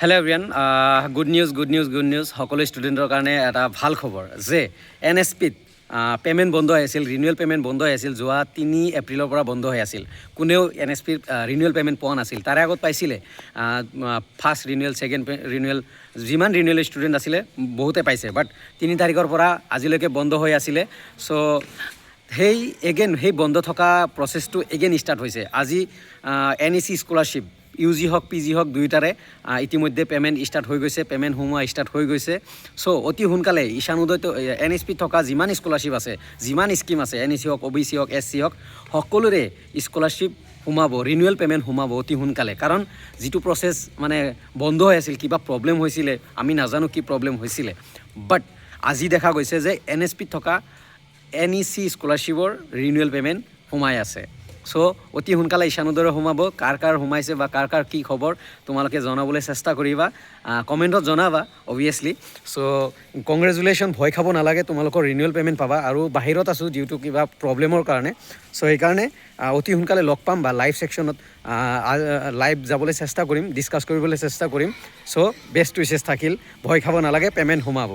Hello' everyone good news সকলো ষ্টুডেণ্টৰ কাৰণে এটা ভাল খবৰ যে NSPত পে'মেণ্ট বন্ধ হৈ আছিল, ৰিনিউৱেল পে'মেণ্ট বন্ধ হৈ আছিল। যোৱা 3 এপ্ৰিলৰ পৰা বন্ধ হৈ আছিল। কোনেও NSPত ৰিনিউৱেল পে'মেণ্ট পোৱা নাছিল। তাৰে আগত পাইছিলে ফাৰ্ষ্ট ৰিনিউৱেল, ছেকেণ্ড ৰিনিউৱেল, যিমান ৰিনিউৱেল ষ্টুডেণ্ট আছিলে বহুতে পাইছে। বাট 3 তাৰিখৰ পৰা আজিলৈকে বন্ধ হৈ আছিলে। চ' সেই বন্ধ থকা প্ৰচেছটো এগেইন ষ্টাৰ্ট হৈছে। আজি NEC স্কলাৰশ্বিপ UG হওক PG হওক দুয়োটাৰে ইতিমধ্যে পে'মেণ্ট ষ্টাৰ্ট হৈ গৈছে, পে'মেণ্ট সোমোৱা ষ্টাৰ্ট হৈ গৈছে। চ' অতি সোনকালে ঈশান উদয়টো NSPত থকা যিমান স্কলাৰশ্বিপ আছে, যিমান স্কিম আছে, NEC হওক, OBC হওক, SC হওক, সকলোৰে স্কলাৰশ্বিপ সোমাব, ৰিনিউৱেল পে'মেণ্ট সোমাব অতি সোনকালে। কাৰণ যিটো প্ৰচেছ মানে বন্ধ হৈ আছিল, কিবা প্ৰব্লেম হৈছিলে, আমি নাজানো কি প্ৰব্লেম হৈছিলে। বাট আজি দেখা গৈছে যে NSPত থকা NEC স্কলাৰশ্বিপৰ ৰিনিউৱেল পে'মেণ্ট সোমাই আছে। চ' অতি সোনকালে ঈশান উদয়ৰ সোমাব। কাৰ সোমাইছে বা কাৰ কি খবৰ তোমালোকে জনাবলৈ চেষ্টা কৰিবা, কমেণ্টত জনাবা অবভিয়াছলি। চ' কংগ্ৰেচুলেশ্যন, ভয় খাব নালাগে, তোমালোকৰ ৰিনিউৱেল পে'মেণ্ট পাবা। আৰু বাহিৰত আছোঁ ডিউ টু কিবা প্ৰব্লেমৰ কাৰণে। চ' সেইকাৰণে অতি সোনকালে লগ পাম বা লাইভ ছেকশ্যনত লাইভ যাবলৈ চেষ্টা কৰিম, ডিছকাছ কৰিবলৈ চেষ্টা কৰিম। চ' বেষ্ট উইচেছ থাকিল, ভয় খাব নালাগে, পে'মেণ্ট সোমাব।